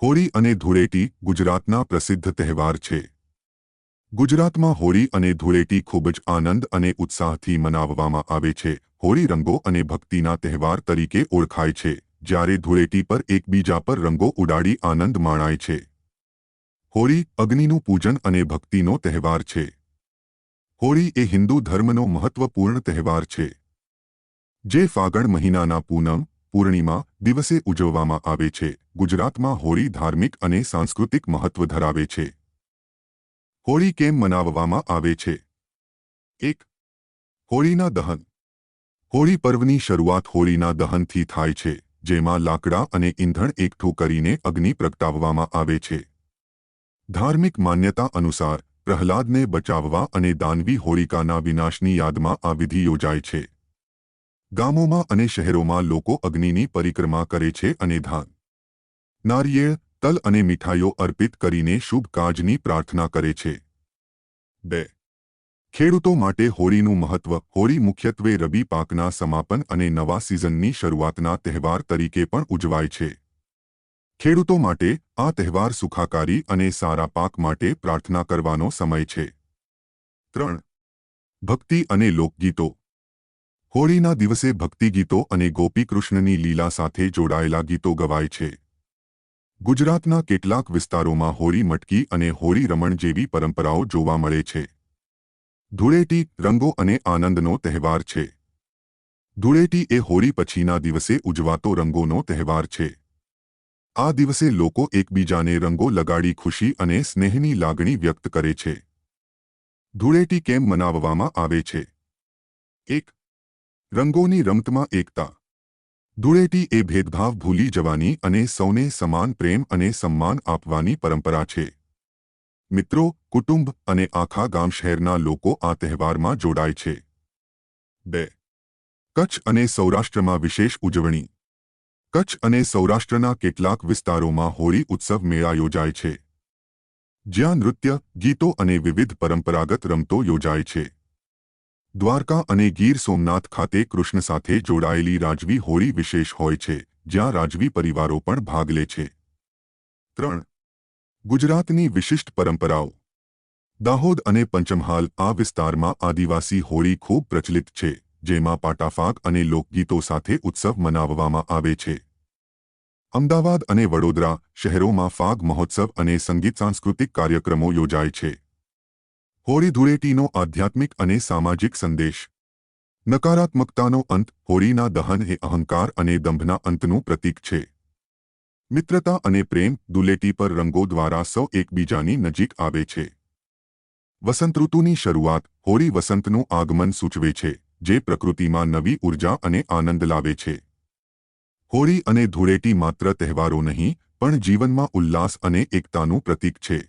હોળી અને ધૂળેટી ગુજરાતના પ્રસિદ્ધ તહેવાર છે. ગુજરાતમાં હોળી અને ધૂળેટી ખૂબ જ આનંદ અને ઉત્સાહથી મનાવવામાં આવે છે. હોળી રંગો અને ભક્તિના તહેવાર તરીકે ઓળખાય છે, જ્યારે ધૂળેટી પર એકબીજા પર રંગો ઉડાડી આનંદ માણાય છે. હોળી અગ્નિનું પૂજન અને ભક્તિનો તહેવાર છે. હોળી એ હિન્દુ ધર્મનો મહત્વપૂર્ણ તહેવાર છે, જે ફાગણ મહિનાના પૂનમ પૂર્ણિમા દિવસે ઉજવવામાં આવે છે. ગુજરાતમાં હોળી ધાર્મિક અને સાંસ્કૃતિક મહત્વ ધરાવે છે. હોળી કેમ મનાવવામાં આવે છે? 1. હોળીના દહન. હોળી પર્વની શરૂઆત હોળીના દહનથી થાય છે, જેમાં લાકડા અને ઈંધણ એકઠું કરીને અગ્નિ પ્રગટાવવામાં આવે છે. ધાર્મિક માન્યતા અનુસાર પ્રહલાદને બચાવવા અને દાનવી હોળિકાના વિનાશની યાદમાં આ વિધિ યોજાય છે. ગામોમાં અને શહેરોમાં લોકો અગ્નિની પરિક્રમા કરે છે અને ધાન, નારિયેળ, તલ અને મીઠાઈઓ અર્પિત કરીને શુભ કાર્યની પ્રાર્થના કરે છે. 2. ખેડૂતો માટે હોળીનું મહત્વ. હોળી મુખ્યત્વે રબી પાકના સમાપન અને નવા સિઝનની શરૂઆતના તહેવાર તરીકે પણ ઉજવાય છે. ખેડૂતો માટે આ તહેવાર સુખાકારી અને સારા પાક માટે પ્રાર્થના કરવાનો સમય છે. 3. ભક્તિ અને લોકગીતો. હોળીના દિવસે ભક્તિગીતો અને ગોપીકૃષ્ણની લીલા સાથે જોડાયેલા ગીતો ગવાય છે. ગુજરાતના કેટલાક વિસ્તારોમાં હોળી મટકી અને હોળી રમણ જેવી પરંપરાઓ જોવા મળે છે. ધૂળેટી રંગો અને આનંદનો તહેવાર છે. ધૂળેટી એ હોળી પછીના દિવસે ઉજવાતો રંગોનો તહેવાર છે. આ દિવસે લોકો એકબીજાને રંગો લગાડી ખુશી અને સ્નેહની લાગણી વ્યક્ત કરે છે. ધૂળેટી કેમ મનાવવામાં આવે છે? 1. રંગોની રમતમાં એકતા. ધૂળેટી એ ભેદભાવ ભૂલી જવાની અને સૌને સમાન પ્રેમ અને સન્માન આપવાની પરંપરા છે. મિત્રો, કુટુંબ અને આખા ગામ શહેરના લોકો આ તહેવારમાં જોડાય છે. 2. કચ્છ અને સૌરાષ્ટ્રમાં વિશેષ ઉજવણી. કચ્છ અને સૌરાષ્ટ્રના કેટલાક વિસ્તારોમાં હોળી ઉત્સવ મેળા યોજાય છે, જ્યાં નૃત્ય, ગીતો અને વિવિધ પરંપરાગત રમતો યોજાય છે. દ્વારકા અને ગીર સોમનાથ ખાતે કૃષ્ણ સાથે જોડાયેલી રાજવી હોળી વિશેષ હોય છે, જ્યાં રાજવી પરિવારો પણ ભાગ લે છે. 3. ગુજરાતની વિશિષ્ટ પરંપરાઓ. દાહોદ અને પંચમહાલ આ વિસ્તારમાં આદિવાસી હોળી ખૂબ પ્રચલિત છે, જેમાં પાટાફાગ અને લોકગીતો સાથે ઉત્સવ મનાવવામાં આવે છે. અમદાવાદ અને વડોદરા શહેરોમાં ફાગ મહોત્સવ અને સંગીત સાંસ્કૃતિક કાર્યક્રમો યોજાય છે. હોળી ધૂળેટીનો આધ્યાત્મિક અને સામાજિક સંદેશ. નકારાત્મકતાનો અંત. હોળીના દહન એ અહંકાર અને દંભના અંતનું પ્રતીક છે. મિત્રતા અને પ્રેમ. ધૂળેટી પર રંગો દ્વારા સૌ એકબીજાની નજીક આવે છે. વસંતઋતુની શરૂઆત. હોળી વસંતનું આગમન સૂચવે છે, જે પ્રકૃતિમાં નવી ઉર્જા અને આનંદ લાવે છે. હોળી અને ધૂળેટી માત્ર તહેવારો નહીં, પણ જીવનમાં ઉલ્લાસ અને એકતાનું પ્રતીક છે.